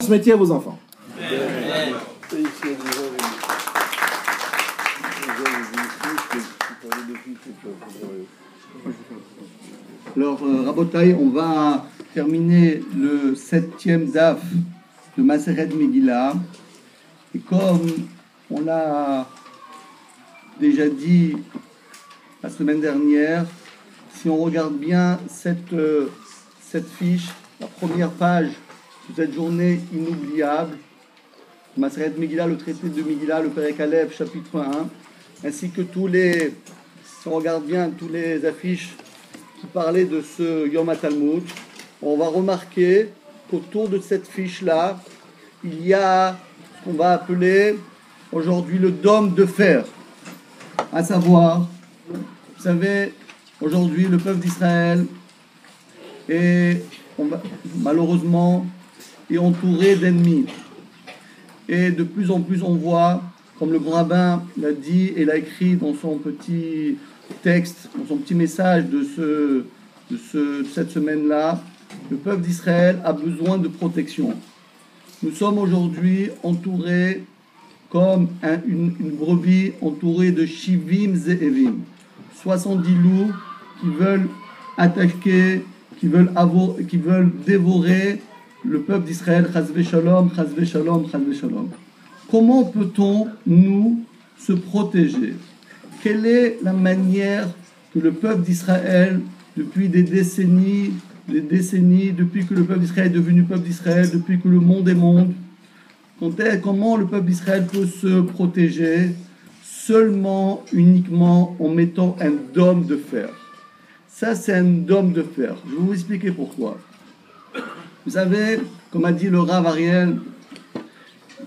Transmettez à vos enfants. Alors, Rabotai, on va terminer le 7e daf de Maseret Megillah. Et comme on l'a déjà dit la semaine dernière, si on regarde bien cette fiche, la première page de cette journée inoubliable, Maseret Megillah, le traité de Megillah, le Perek Aleph, chapitre 1, ainsi que si on regarde bien tous les affiches qui parlaient de ce Yom HaTalmud, on va remarquer qu'autour de cette fiche-là, il y a ce qu'on va appeler aujourd'hui le dôme de fer. À savoir, vous savez, aujourd'hui le peuple d'Israël est malheureusement entouré d'ennemis. Et de plus en plus on voit, comme le grand rabbin l'a dit et l'a écrit dans son petit texte, dans son petit message de cette semaine-là, le peuple d'Israël a besoin de protection. Nous sommes aujourd'hui entourés comme une brebis entourée de Shivim Ze'evim, 70 loups qui veulent attaquer, qui veulent dévorer le peuple d'Israël. Chazve shalom, chazve shalom, chazve shalom. Comment peut-on, nous, se protéger? Quelle est la manière que le peuple d'Israël, depuis des décennies, depuis que le peuple d'Israël est devenu peuple d'Israël, depuis que le monde est monde, comment le peuple d'Israël peut se protéger? Seulement, uniquement en mettant un dôme de fer. Ça, c'est un dôme de fer. Je vais vous expliquer pourquoi. Vous savez, comme a dit le Rav Ariel,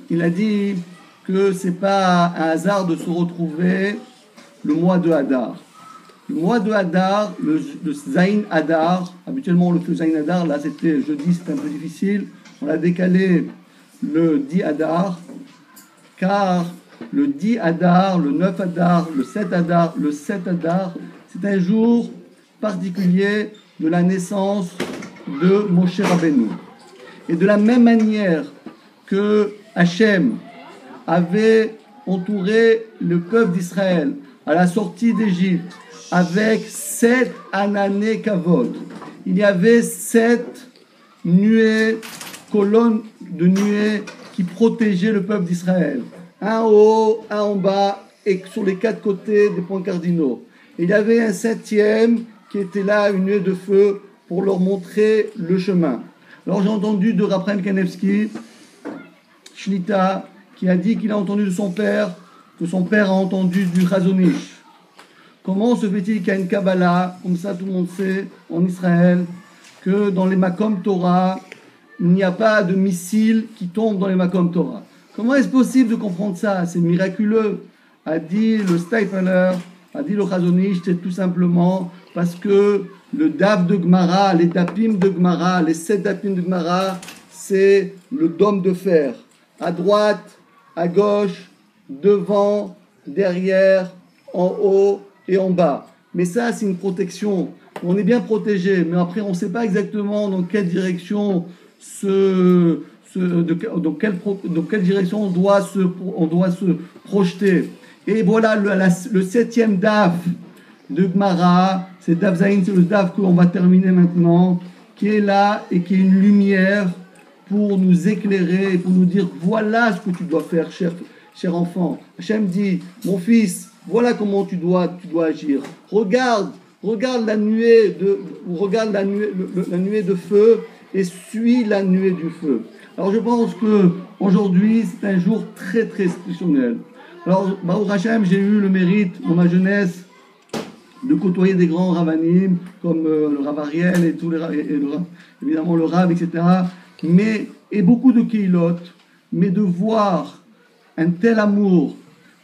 il a dit que ce n'est pas un hasard de se retrouver le mois de Hadar. Le mois de Hadar, le Zayin Hadar, habituellement on le fait le Zayin Hadar, là c'était jeudi, c'était un peu difficile, on l'a décalé le 10 Hadar, car le 10 Hadar, le 9 Hadar, le 7 Hadar, le 7 Hadar, c'est un jour particulier de la naissance de Moshe Rabbeinu. Et de la même manière que Hachem avait entouré le peuple d'Israël à la sortie d'Égypte avec 7 anané kavod, il y avait 7 nuées, colonnes de nuées qui protégeaient le peuple d'Israël. Un en haut, un en bas, et sur les 4 côtés des points cardinaux. Et il y avait un 7e qui était là, une nuée de feu, pour leur montrer le chemin. Alors j'ai entendu de Raphaël Kanevski, Shlita, qui a dit qu'il a entendu de son père, que son père a entendu du Chazonish. Comment se fait-il qu'il y a une Kabbalah, comme ça tout le monde sait, en Israël, que dans les Makom Torah, il n'y a pas de missiles qui tombent dans les Makom Torah? Comment est-ce possible de comprendre ça? C'est miraculeux, a dit le Steipeler, a dit le Chazonish, c'est tout simplement parce que le daf de Gemara, les dapim de Gemara, les 7 dapim de Gemara, c'est le dôme de fer. À droite, à gauche, devant, derrière, en haut et en bas. Mais ça, c'est une protection. On est bien protégé, mais après, on ne sait pas exactement dans quelle direction dans quelle direction on doit se projeter. Et voilà le 7e daf de Gemara, c'est Daf Zayin, c'est le daf que l'on va terminer maintenant, qui est là et qui est une lumière pour nous éclairer et pour nous dire voilà ce que tu dois faire, cher enfant. Hachem dit, mon fils, voilà comment tu dois agir. Regarde la nuée de feu et suis la nuée du feu. Alors je pense que aujourd'hui c'est un jour très très exceptionnel. Alors Baruch Hashem, j'ai eu le mérite dans ma jeunesse de côtoyer des grands ravanim comme le Rav Ariel et évidemment le Rav, etc. Et beaucoup de Keilot, mais de voir un tel amour,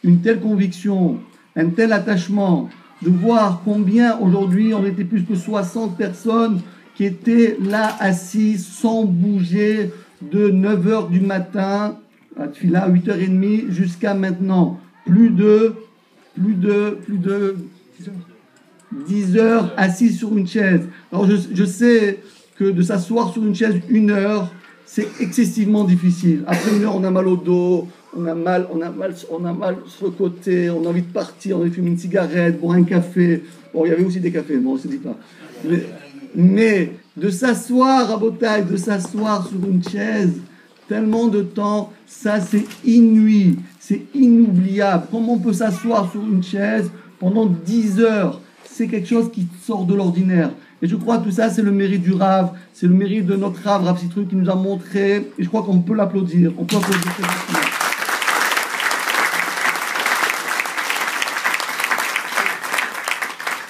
une telle conviction, un tel attachement, de voir combien aujourd'hui on était plus que 60 personnes qui étaient là assises sans bouger de 9h du matin à Tfila, 8h30 jusqu'à maintenant. Plus de 10 heures assis sur une chaise. Alors je sais que de s'asseoir sur une chaise 1 heure, c'est excessivement difficile. Après une heure, on a mal au dos, on a mal sur le côté, on a envie de partir, on a envie de fumer une cigarette, boire un café. Bon, il y avait aussi des cafés, bon, on ne se dit pas. Mais de s'asseoir à Botaï, de s'asseoir sur une chaise, tellement de temps, ça c'est inouï, c'est inoubliable. Comment on peut s'asseoir sur une chaise pendant 10 heures? C'est quelque chose qui sort de l'ordinaire. Et je crois que tout ça, c'est le mérite du Rav, c'est le mérite de notre Rav Citrus qui nous a montré, et je crois qu'on peut l'applaudir. On peut applaudir cette personne.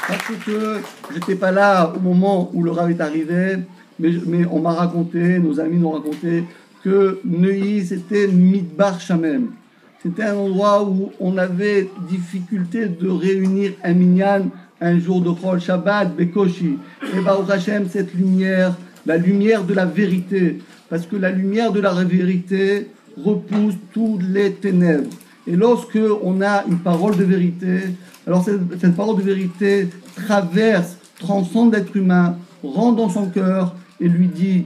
Parce que je n'étais pas là au moment où le Rav est arrivé, mais on m'a raconté, nos amis m'ont raconté, que Neuilly, c'était Midbar Shamem. C'était un endroit où on avait difficulté de réunir un minyan un jour de Chol Shabbat, Bekoshi. Et Baruch Hashem, cette lumière, la lumière de la vérité, parce que la lumière de la vérité repousse toutes les ténèbres. Et lorsque on a une parole de vérité, alors cette parole de vérité traverse, transcende l'être humain, rentre dans son cœur et lui dit,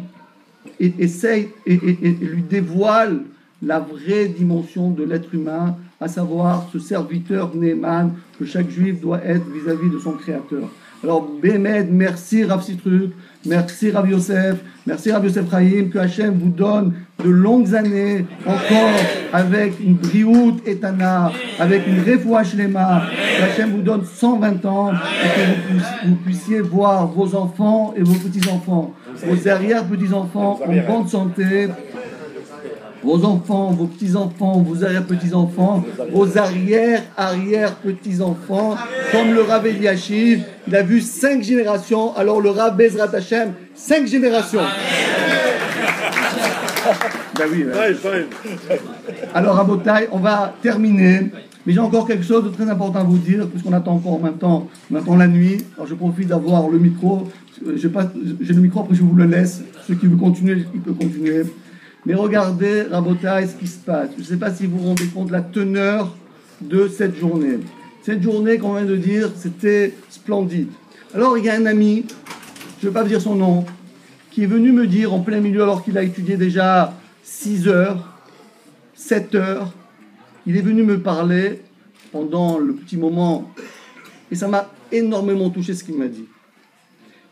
et lui dévoile la vraie dimension de l'être humain, à savoir ce serviteur Neeman que chaque juif doit être vis-à-vis de son créateur. Alors, Bémed, merci Rav Citrus, merci Rav Yosef Chaim, que Hachem vous donne de longues années encore avec une briout etana, avec une refoua shlema, que Hachem vous donne 120 ans et que vous puissiez voir vos enfants et vos petits-enfants, vos arrière-petits-enfants en bonne santé, vos enfants, vos petits-enfants, vos arrière-petits-enfants, vos arrière-arrière-petits-enfants, comme le Rav Eliashiv, il a vu 5 générations, alors le Rav Bezrat Hashem, 5 générations. Ben oui, alors à Botaï, on va terminer, mais j'ai encore quelque chose de très important à vous dire, puisqu'on attend encore en même temps, on attend la nuit, alors je profite d'avoir le micro, j'ai le micro, après je vous le laisse, ceux qui veulent continuer, ils peuvent continuer. Mais regardez, Rabotai, ce qui se passe. Je ne sais pas si vous vous rendez compte de la teneur de cette journée. Cette journée qu'on vient de dire, c'était splendide. Alors, il y a un ami, je ne vais pas vous dire son nom, qui est venu me dire en plein milieu, alors qu'il a étudié déjà 6 heures, 7 heures, il est venu me parler pendant le petit moment, et ça m'a énormément touché ce qu'il m'a dit.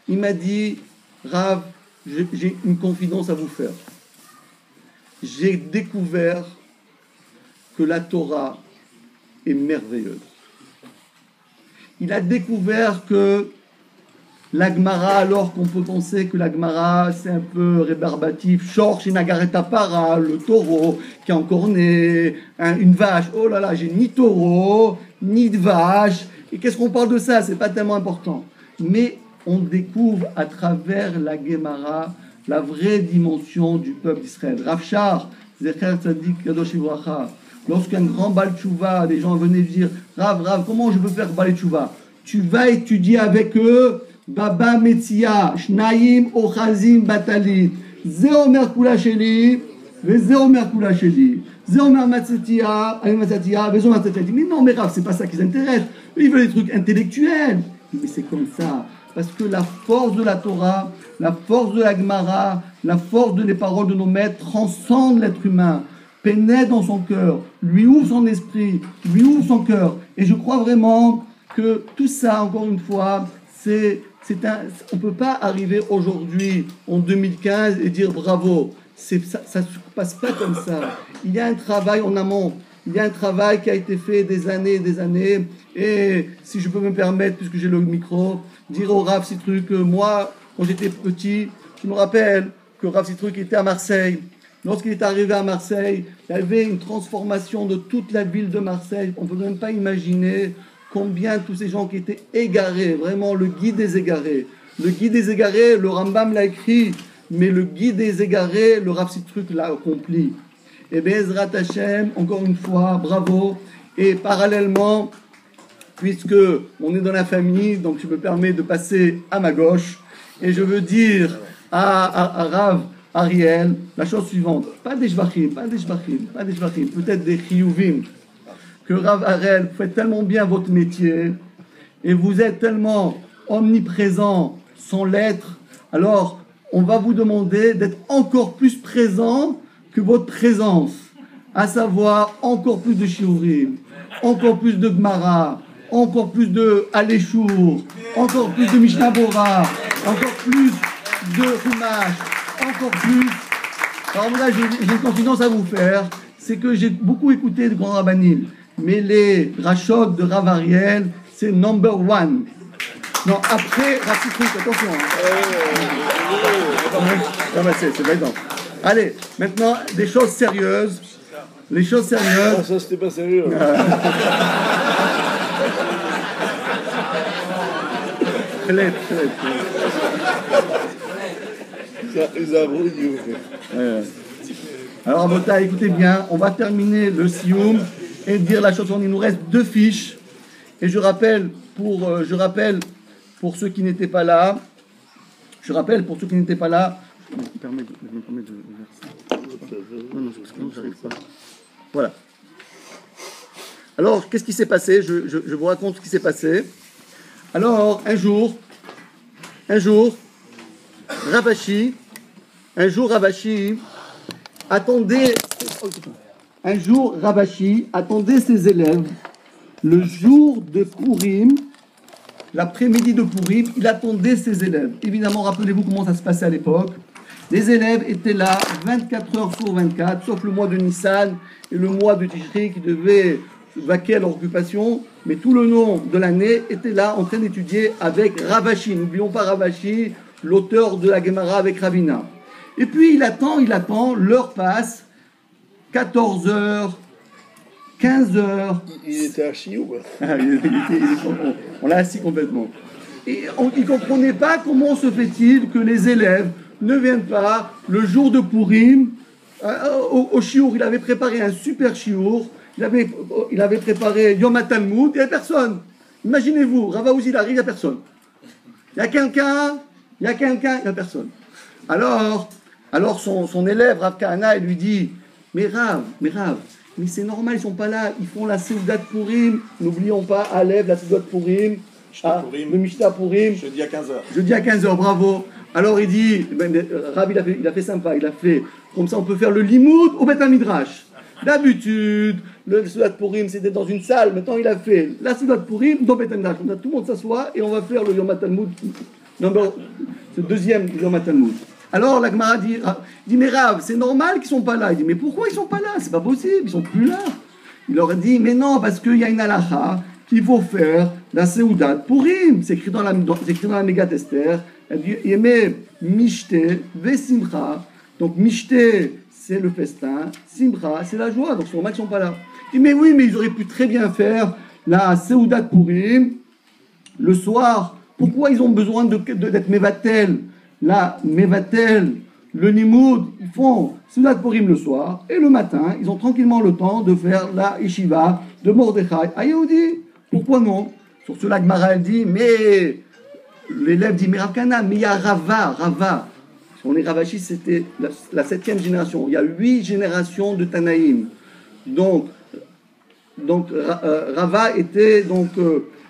Il m'a dit, Rav, j'ai une confidence à vous faire. J'ai découvert que la Torah est merveilleuse. Il a découvert que la Gemara, alors qu'on peut penser que la Gemara c'est un peu rébarbatif, Shorsh Nagareta Para, le taureau qui est encore né, une vache, oh là là, j'ai ni taureau, ni de vache, et qu'est-ce qu'on parle de ça? C'est pas tellement important. Mais on découvre à travers la Gemara la vraie dimension du peuple d'Israël. Rav Shar, Zecher Tzadik Kadosh Ivracha, lorsqu'un grand Baal Tshuva, les gens venaient dire Rav, comment je peux faire Baal Tshuva? Tu vas étudier avec eux Baba Metzia, Shnaim Ochazim Batalit, Zeomer Kula Sheli, Vezeomer Kula Sheli, Zeomer Matzetia, Matzetia, Vezeomer Matzetia. Mais non, mais Rav, c'est pas ça qui les intéresse. Ils veulent des trucs intellectuels. Mais c'est comme ça. Parce que la force de la Torah, la force de la Gemara, la force des paroles de nos maîtres transcende l'être humain, pénètre dans son cœur, lui ouvre son esprit, lui ouvre son cœur. Et je crois vraiment que tout ça, encore une fois, on ne peut pas arriver aujourd'hui, en 2015, et dire bravo. Ça ne se passe pas comme ça. Il y a un travail en amont. Il y a un travail qui a été fait des années et des années. Et si je peux me permettre, puisque j'ai le micro, dire au Rav Citrus que moi, quand j'étais petit, je me rappelle que Rav Citrus était à Marseille. Lorsqu'il est arrivé à Marseille, il y avait une transformation de toute la ville de Marseille. On ne peut même pas imaginer combien tous ces gens qui étaient égarés, vraiment le guide des égarés. Le guide des égarés, le Rambam l'a écrit, mais le guide des égarés, le Rav Citrus l'a accompli. Et Bezrat Hashem, encore une fois, bravo. Et parallèlement, puisque on est dans la famille, donc je me permets de passer à ma gauche, et je veux dire à Rav Ariel la chose suivante. Pas des shvachim, peut-être des chiyuvim. Que Rav Ariel, vous faites tellement bien votre métier, et vous êtes tellement omniprésent sans l'être, alors on va vous demander d'être encore plus présent que votre présence, à savoir encore plus de shiurim, encore plus de Gemara, encore plus de Aléchour, encore plus de Mishnah Bora, encore plus de Chumash, encore plus. Alors là, j'ai une confidence à vous faire, c'est que j'ai beaucoup écouté de grands rabbinim, mais les rachot de Rav Ariel, c'est number one. Non, après, Rav, attention. Non, mais c'est maintenant. Allez, maintenant, des choses sérieuses. Les choses sérieuses. Ah, ça, c'était pas sérieux. Alors, Bota, écoutez bien, on va terminer le Sioum et dire la chanson. Il nous reste 2 fiches. Et je rappelle pour ceux qui n'étaient pas là. Je me permets de faire ça. Non, parce que j'arrive pas. Voilà. Alors, qu'est-ce qui s'est passé? Je vous raconte ce qui s'est passé. Alors, un jour, Ravashi attendait ses élèves le jour de Purim, l'après-midi de Purim, il attendait ses élèves. Évidemment, rappelez-vous comment ça se passait à l'époque. Les élèves étaient là 24 heures sur 24, sauf le mois de Nissan et le mois de Tishri qui devaient vaquer à leur occupation, mais tout le long de l'année étaient là en train d'étudier avec Ravashi. N'oublions pas Ravashi, l'auteur de la Gemara avec Ravina. Et puis il attend, l'heure passe, 14 heures, 15 heures. Il était assis ou pas? On l'a assis complètement. Et il ne comprenait pas comment se fait-il que les élèves ne viennent pas le jour de Purim au shiur. Il avait préparé un super shiur. Il avait préparé Yom HaTalmud. Il n'y avait personne. Imaginez-vous, Rav Uzi, il arrive, il n'y a personne. Il y a quelqu'un, il n'y a personne. Alors son élève, Rav Kahana, il lui dit, mais Rav, mais c'est normal, ils ne sont pas là, ils font la Seudat Purim, n'oublions pas, Alev, la Seudat Purim, le Mishnah Purim. Jeudi à 15h. Jeudi à 15h, bravo. Alors il dit, Rav, il a fait sympa, il a fait, comme ça on peut faire le Limoud au Beth Midrash. D'habitude, le Seudat Purim c'était dans une salle, maintenant il a fait la Seudat Purim dans Beth Midrash. Tout le monde s'assoit et on va faire le Yom HaTalmud, ce deuxième Yom HaTalmud. Alors la Gemara dit mais Rav, c'est normal qu'ils ne sont pas là. Il dit mais pourquoi ils ne sont pas là? C'est pas possible, ils ne sont plus là. Il leur a dit mais non, parce qu'il y a une halakha qu'il faut faire la Seudat Purim. C'est écrit dans la Mégat Esther. Elle dit Yemé Mishte Vesimcha. Donc Mishte c'est le festin, Simcha c'est la joie. Donc c'est normal qu'ils ne sont pas là. Il dit mais oui, mais ils auraient pu très bien faire la Seudat Purim le soir. Pourquoi ils ont besoin d'être Mevatel? Là, Mevatel, le Nimoud, ils font Seudat Purim le soir, et le matin, ils ont tranquillement le temps de faire la Yeshiva de Mordechai à Yehudi. Pourquoi non? Sur cela, Gemara, elle dit, mais l'élève dit, mais Rav Kahana, mais il y a Rava. On est Ravashi, c'était la 7e génération. Il y a 8 générations de Tanaïm. Donc Rava était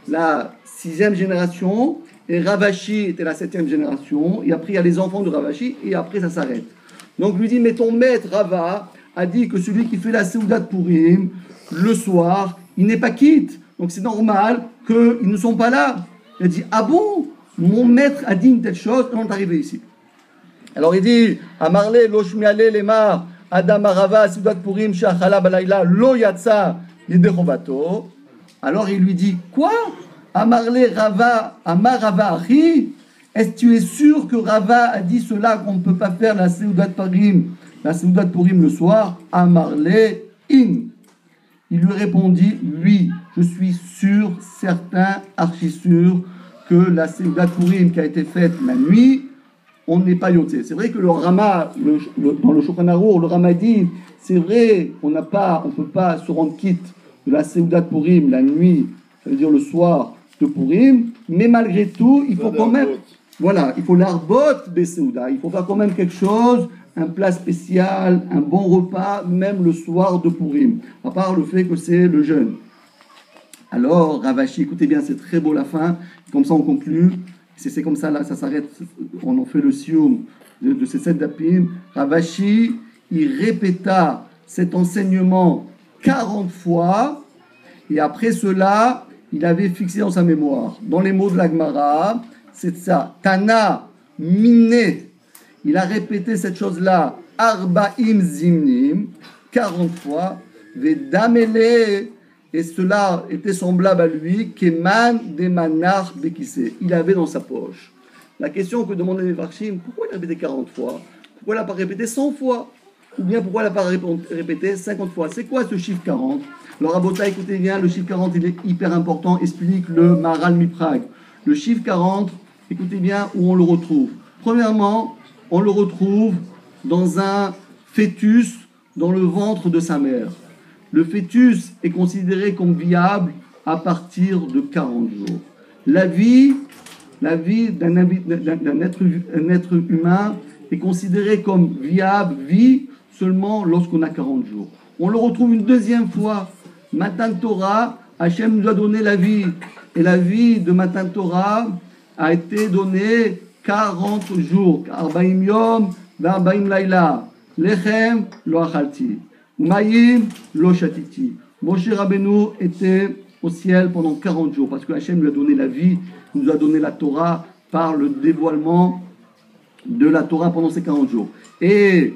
la 6e génération, et Ravashi était la 7e génération, et après il y a les enfants de Ravashi, et après ça s'arrête. Donc lui dit, mais ton maître Rava a dit que celui qui fait la Seudat Purim, le soir, il n'est pas quitte. Donc c'est normal qu'ils ne sont pas là. Il a dit, ah bon? Mon maître a dit une telle chose, et on est arrivé ici. Alors il dit, Amarle lo shmiale lemar, Adam Arava, Seudat Purim, Shachala balayla, lo yatsa, yedechovato. Alors il lui dit, quoi? Amarle Rava, Amar Rava Achi, est-ce que tu es sûr que Rava a dit cela, qu'on ne peut pas faire la Seudat Purim le soir? Amarle In. Il lui répondit, oui, je suis sûr, certain, archi sûr, que la Seudat Purim qui a été faite la nuit, on n'est pas yoté. C'est vrai que le Rama, dans le Shulchan Arour, le Rama dit, c'est vrai, on ne peut pas se rendre quitte de la Seudat Purim la nuit, ça veut dire le soir de Purim, mais malgré tout, il faut quand même, il faut l'arbot des Seuda, il faut faire quand même quelque chose, un plat spécial, un bon repas, même le soir de Purim, à part le fait que c'est le jeûne. Alors, Ravashi, écoutez bien, c'est très beau la fin, comme ça on conclut, c'est comme ça, là, ça s'arrête, on en fait le sioum de ces 7 dapim, Ravashi, il répéta cet enseignement 40 fois, et après cela, il avait fixé dans sa mémoire. Dans les mots de la Gemara, c'est ça, Tana, Miné, il a répété cette chose-là, Arba'im Zimnim, 40 fois, Vedamele, et cela était semblable à lui, Keman de Manar Bekise, il avait dans sa poche. La question que demandait les Farshim, pourquoi il a répété 40 fois? Pourquoi il n'a pas répété 100 fois? Ou bien pourquoi il n'a pas répété 50 fois? C'est quoi ce chiffre 40? Alors Rabota, écoutez bien, le chiffre 40 il est hyper important, explique le Maharal Miprag. Le chiffre 40, écoutez bien où on le retrouve. Premièrement, on le retrouve dans un fœtus dans le ventre de sa mère. Le fœtus est considéré comme viable à partir de 40 jours. La vie d'un être humain est considérée comme viable, vie, seulement lorsqu'on a 40 jours. On le retrouve une deuxième fois. Matan Torah, Hachem nous a donné la vie. Et la vie de Matan Torah a été donnée 40 jours. 40 yom, 40 laila. Lechem lo achalti. Mayim lo shatiti. Moshe Rabbeinu était au ciel pendant 40 jours parce que Hachem lui a donné la vie, nous a donné la Torah par le dévoilement de la Torah pendant ces 40 jours. Et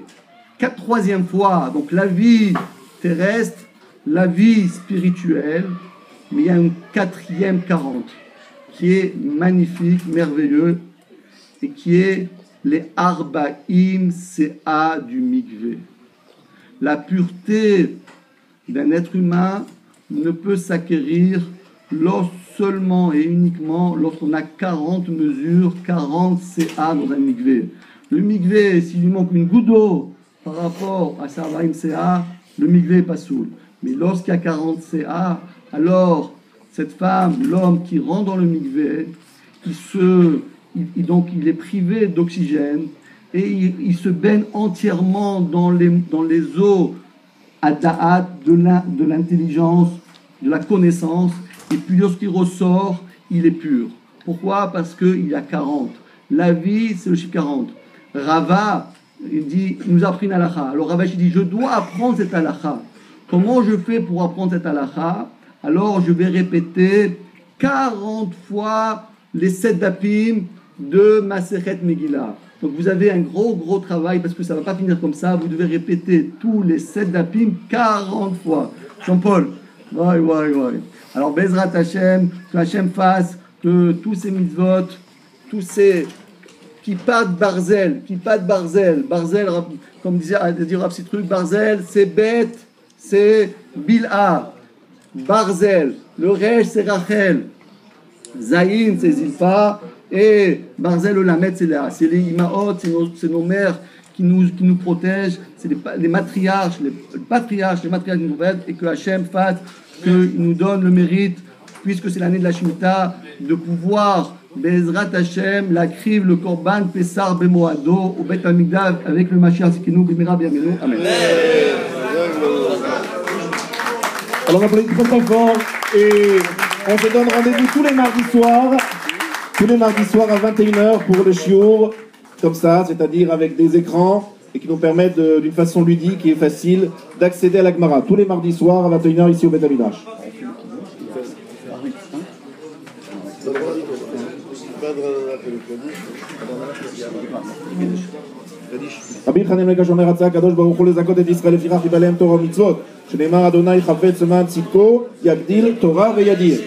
troisième fois, donc la vie terrestre, la vie spirituelle, mais il y a une quatrième 40 qui est magnifique, merveilleux, et qui est les Arba'im Se'a du Mikvé. La pureté d'un être humain ne peut s'acquérir seulement et uniquement lorsqu'on a 40 mesures, 40 CA dans un mikvé. Le mikvé, s'il lui manque une goutte d'eau par rapport à sa Arba'im CA, le mikvé est pas soul. Mais lorsqu'il y a 40 CA, alors cette femme, l'homme qui rentre dans le mikvé, il est privé d'oxygène et il se baigne entièrement dans les eaux à da'at de l'intelligence, de la connaissance, et puis lorsqu'il ressort, il est pur. Pourquoi? Parce qu'il y a 40. La vie, c'est le chiffre 40. Rava, il nous a appris une halakha. Alors Rava, il dit, je dois apprendre cette halakha. Comment je fais pour apprendre cette halakha? Alors je vais répéter 40 fois les 7 dapim de Masechet Megillah. Donc vous avez un gros travail parce que ça ne va pas finir comme ça. Vous devez répéter tous les 7 dapim 40 fois. Jean-Paul, ouais. Alors Bezrat Hashem, que Hashem fasse que tous ces mitzvot, tous ces kippat barzel, comme disait Rav Citruc, barzel, c'est bête, c'est bil'a, barzel, le resh c'est Rachel, zayin c'est Zilpa, et barzel olamet c'est les imaot, c'est nos mères qui nous protègent, c'est les matriarches, les patriarches qui nous protègent, et que Hashem fasse qu'il nous donne le mérite, puisque c'est l'année de la Shemitah, de pouvoir, Bezrat Hashem, la crive, le Korban, Pessar, Bemoado, au Bet Hamikdash, avec le Mashiach Zikenu, Bimira, Bienvenu. Amen. Alors on applaudit très fort et on se donne rendez-vous tous les mardis soirs à 21h pour le shiur, comme ça, c'est-à-dire avec des écrans et qui nous permettent d'une façon ludique et facile d'accéder à la Gemara. Tous les mardis soirs à 21h ici au Bet Hamikdash. רבי חנין מלכה שאומר רצה הקדוש ברוך הוא לזכות את ישראל לפיכך קיבל להם תורה ומצוות שנאמר אדוני חפץ למען צדקו יגדיל תורה וידיר.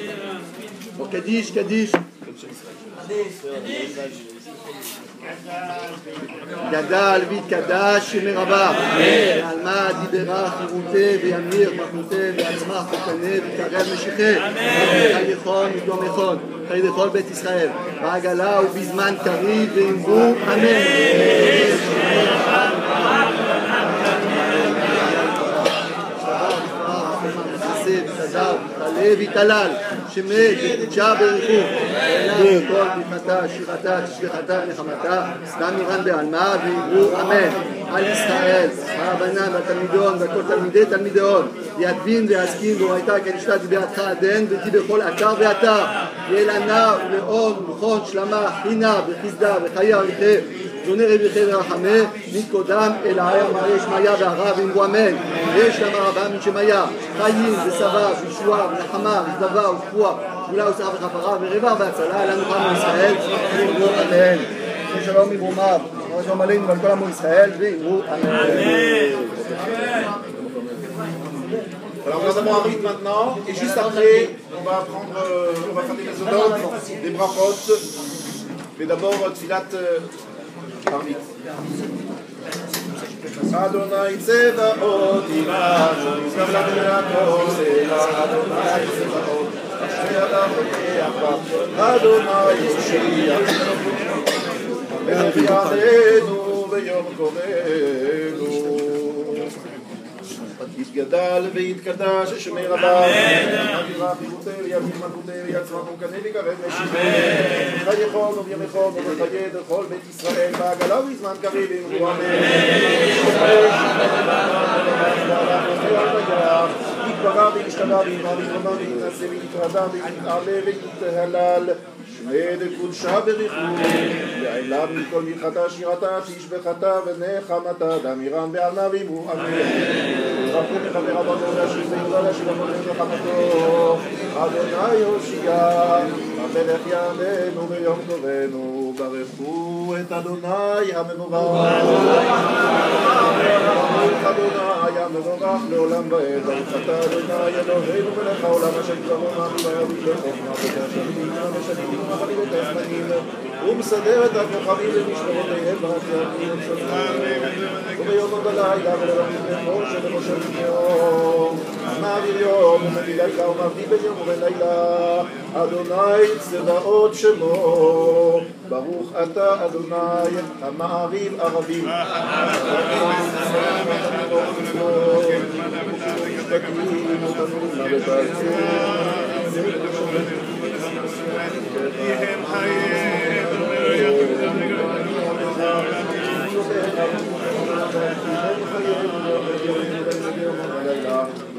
קדיש גדל ויתקדש שמי רבה ועלמה דיברה חירותה וימיר מחרותה ויצמח וקנה וקרב משיחה חי לכל מדום יכול חי לכל בית ישראל בעגלה ובזמן קריב ואמרו אמן. תעלה ויתעלל שמת ותג'ה בריחוף ואינם כל ברכתה, שירתה, תשליחתה ונחמתה גם אירן בעלמה ואמרו אמן. על ישראל, הרבנן והתלמידון וכל תלמידי תלמידון ידבין ויעסקין והייתה כנשתת בידך עדן ותהי בכל אתר ואתר יהיה לנה ולאום ולכון שלמה חינה וחסדה וחיה וחיה שונא רביכם ורחמי, מתקודם אל העיר מראה שמעיה והרב אמרו אמן. יש למה רבה מן שמעיה, חיים וסבא וישועה ונחמה וצדבה ושפוע גאולה ושרה וכפרה ורבע והצלה אלינו עם ישראל ואמרו אמן. שלום מברומיו, שלום עלינו ועל כל עמו ישראל ואמרו אמן. Alors nous avons un rite maintenant, et juste après, on va faire des mésodotes, des brachot, mais d'abord tfilat Arvit. Adonai Tzevaot Imanu, Yisrael Adonai Sela, Adonai Tzevaot, Asher Adonai Yoshiach, Melech Yadeinu Beyom Korenu. יתגדל ויתקדש שמי רבה אמירה פירוטי ויביא מלכותי ויצרח ומקנה וקרב ושימי חייכון ובימיכון ובחיי דכל בית ישראל בעגלה ובזמן קריב אמרו אמן יתברא וישתבא ויאמר ויתרומם ויתנשא ויתרדם ויתעלה ויתהלל שמד קודשה בריחו ועילה מכל מלכתה שירתה תשבחתה ונחמתה דמירן בעלמה ואמרו אמן רחום מחבר רבנו להשיב ויהודה להשיב המולד וחמתו אדוני יושיע המלך יעננו ביום טובנו ברכו את אדוני המבורך אדוני המבורך לעולם ועד ברוך אתה אדוני אלוהינו מלך העולם אשר גזרו מעמי ויביא לחוכמה ותשבים ושנים ומחלים את הזמנים ומסדר את הכוכבים למשמרותיהם והתיאבים וביום ובלילה ולרבים למשה למשה ובניהו מעביר יום ומביא לילה ומביא בין יום ובין לילה אדוני צבאות שמו ברוך אתה אדוני המעריב ערבים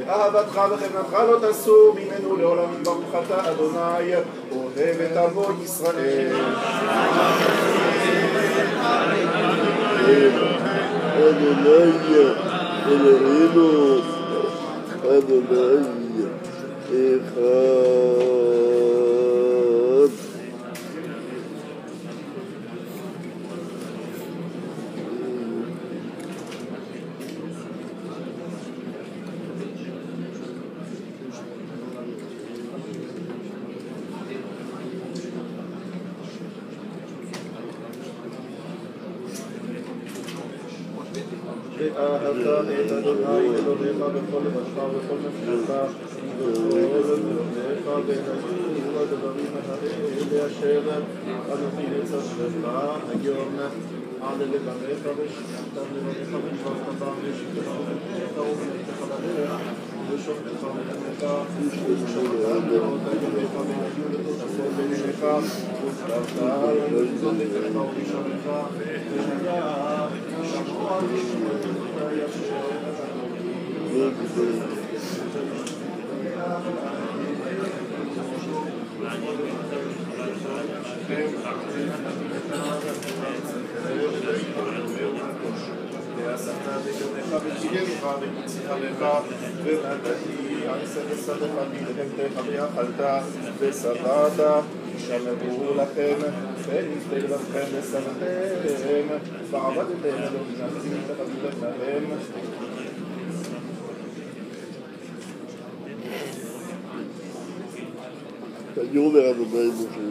ואהבתך וחמנתך לא תסור ממנו לעולם ברוך אתה אדוני אוהב את עמו ישראל אדוני אלוהינו אדוני אחד ואהבת את אדוני אלוהיך בכל לבבך ובכל נפשך ובכל אמונתך ונשאו הדברים האלה אשר אנוכי מצווך היום על לבביך ושמעתם לבביך ושברת בם ושבתך ובניך ובניך בדרך ושופטך ובניך ושמרת לראות ימיך ונגיעו לתוספות ביניך ושברת על זונתך ובשמך ונגיע שמוע ועשתה בגנך ותגלך ותצליח לך ונתתי עשר ושדך מלחמתך ויאכלת ושבעת שמרו לכם ונפתה לבבכם ושמתם ועבדתם אלוהים נפשים וחזרתם להם יאמר אדוני משה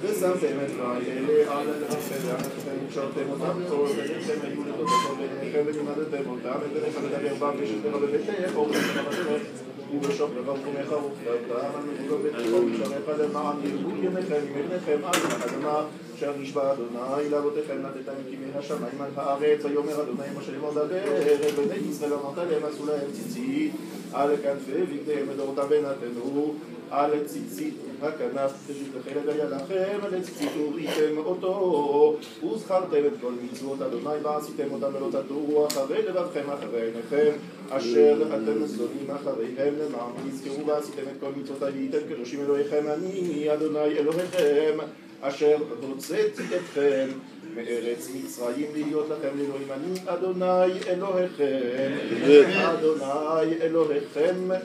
ושמתם את האלה על אלוהיכם וענתכם וקשרתם אותם לאור ועיניכם היו לתותכם ועיניכם ולימדתם אותם ובניך לדבר בם ושתך בביתך ובניך בדרך ובשוק ובמקומך וכתבתם המגולות ביתך ובשעריך למען ירבו ימיכם מבניכם על האדמה אשר נשבע אדוני לאבותיכם נתת מקימי השמיים על הארץ ויאמר אדוני משה לאמור דבר בני ישראל אמרת להם עשו להם ציצית על כנפי בגדיהם ודורתם ונתנו על ציצית הכנף תשלחי לגיה לכם לציצית וראיתם אותו וזכרתם את כל מצוות אדוני ועשיתם אותם ולא תטורו אחרי לבבכם אחרי עיניכם אשר אתם שונאים אחריהם למען תזכרו ועשיתם את כל מצוותיי והייתם קדושים אלוהיכם אני אדוני אלוהיכם אשר הוצאתי אתכם מארץ מצרים להיות לכם לאלוהים, אני אדוני אלוהיכם, אדוני אלוהיכם אמת.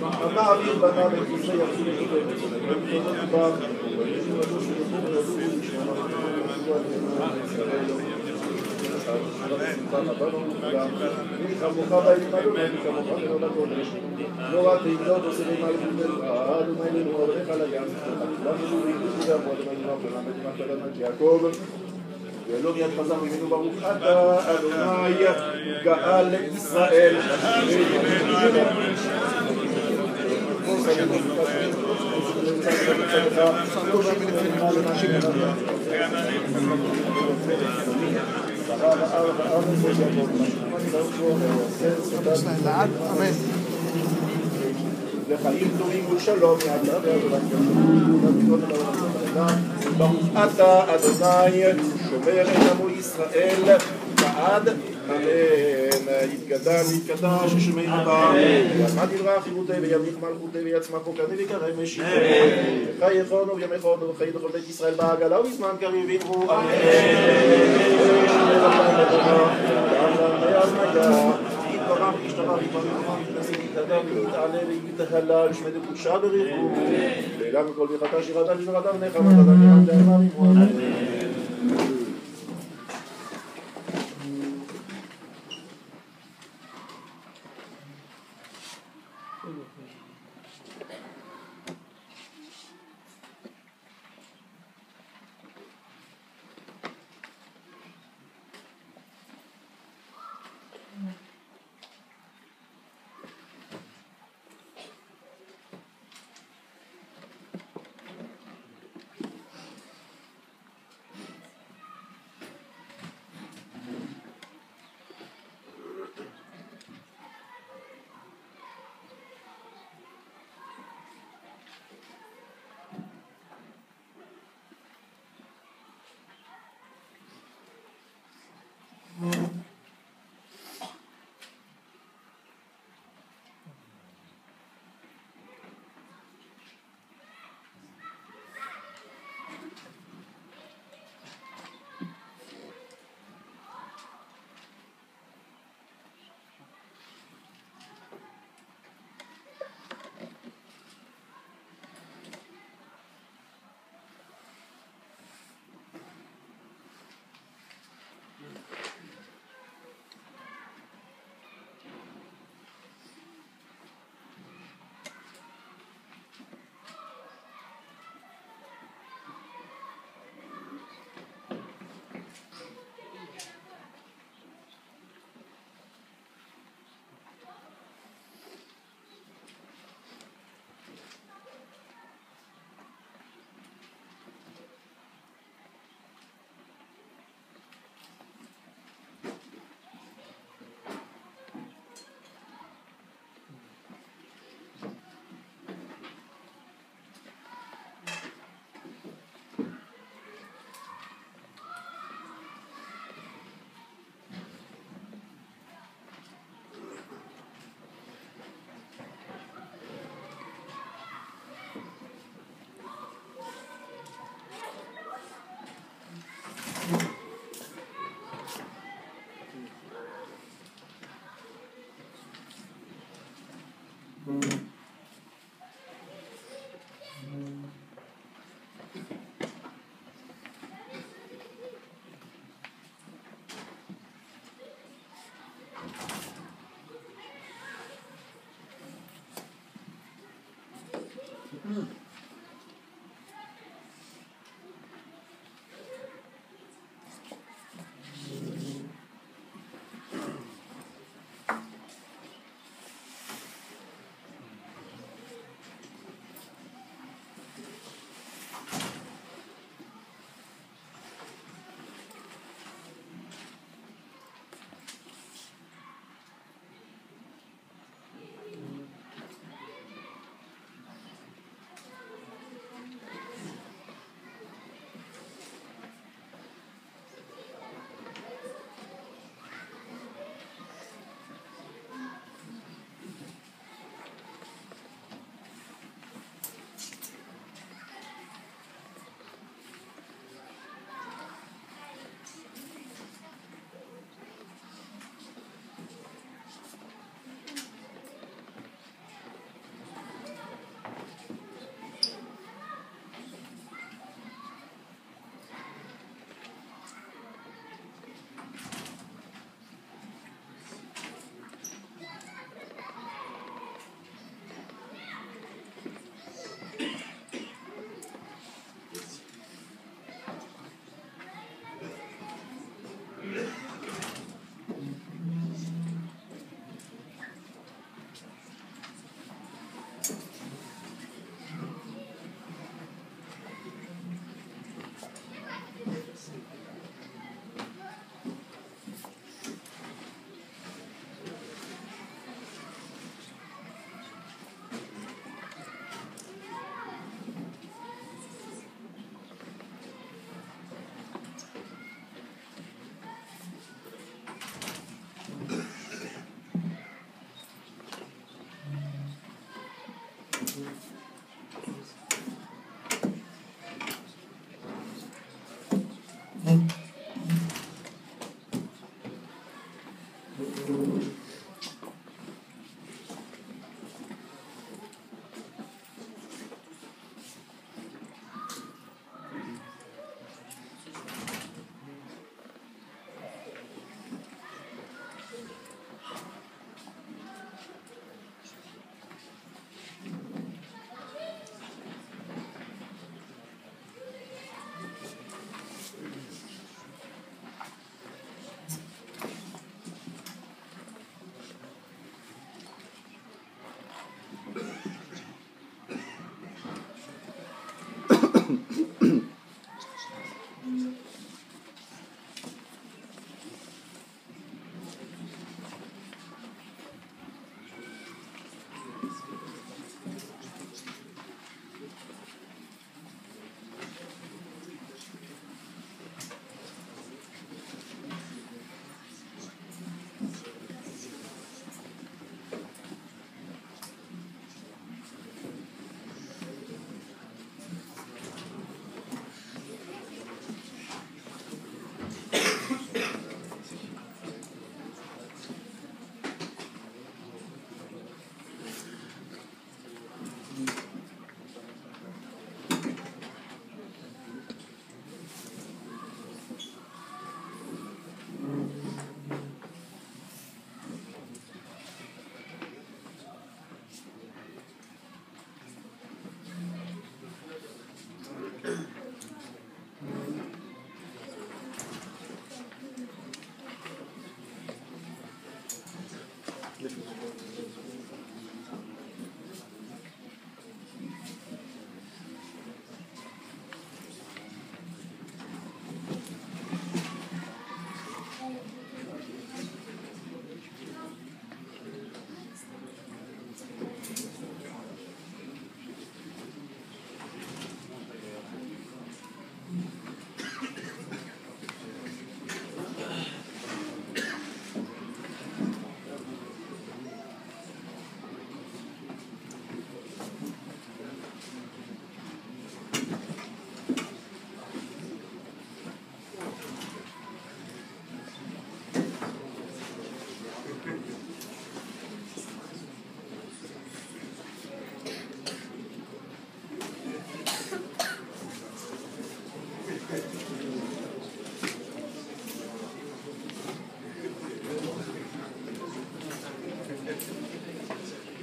המעביר בנה בכיסא יחזיר לא רק תגלות עושה למה לבדלך, אדוני אלוהינו עברך על הים, יעקב ואלוהי יד חזר ממנו ברוך אתה, אדוני גאל ישראל. לחיים טובים ושלום יעלה ברוך אתה אדוני שומר את עמו ישראל לעד אמן. יתגדל ויתקדש ששמנו בה ועמד יברח חירותי וימליך מלכותי ויצמח חוקני ויקרא משיחו וחייכונו וימכונו וחיי לכל בית ישראל בעגלה ובזמן קריב יברו אמן. יתברך וישתבח יתברך ויתנשא ויתהדר ויתעלה ויתהלל ושמד וקודשה בריחו ואליו מכל ברכתה שירתה ושמרתה ונחמתה ונעמדה עמם אמן.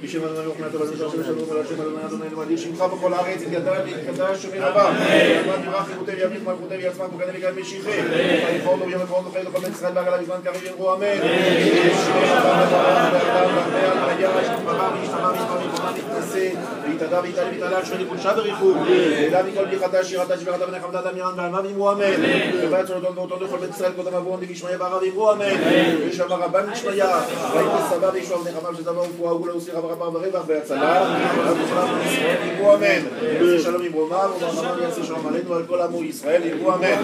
בשם אדוני ומחמאת אדוני ושם שלום על השם אדוני אדוני אלוהים שמך בכל הארץ יתקדש שמי רבה ואדמת יברח חירותי וימליך מלכותי ויעצמם כוגני וגם משיחי ויכול לו ויום יפעול לכל בית ישראל בעגלה בזמן קריב יאמרו אמן ויתעדה ויתעלה ויתעלה שפלי קודשה וריחום ואלה מכל בליחתה שירתה שבירתה בני חמדת אמירן ועלמה ואמרו אמן ובעת צולדון ואותו לכל בית ישראל קודם אבון וישמעיה בערה ואמרו אמן ושמע רבן משמעיה ויהי בסבא וישוע בני חמם שדבר ופועה וגולה וסירה ורבה ורווח והצלה ובכולם ישראל יאמרו אמן יעשה שלום עם רומיו ובחמם יעשה שלום עלינו ועל כל עמו ישראל יאמרו אמן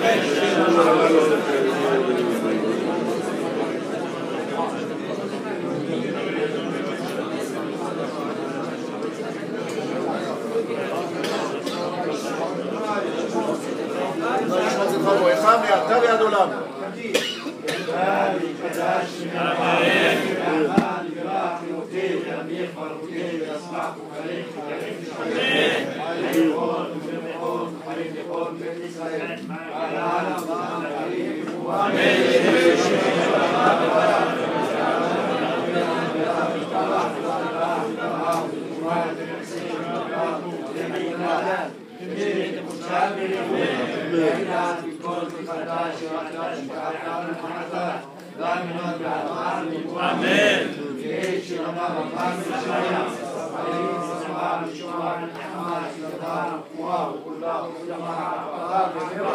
אחד מעתה ועד עולם.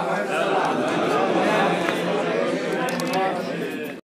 Amen.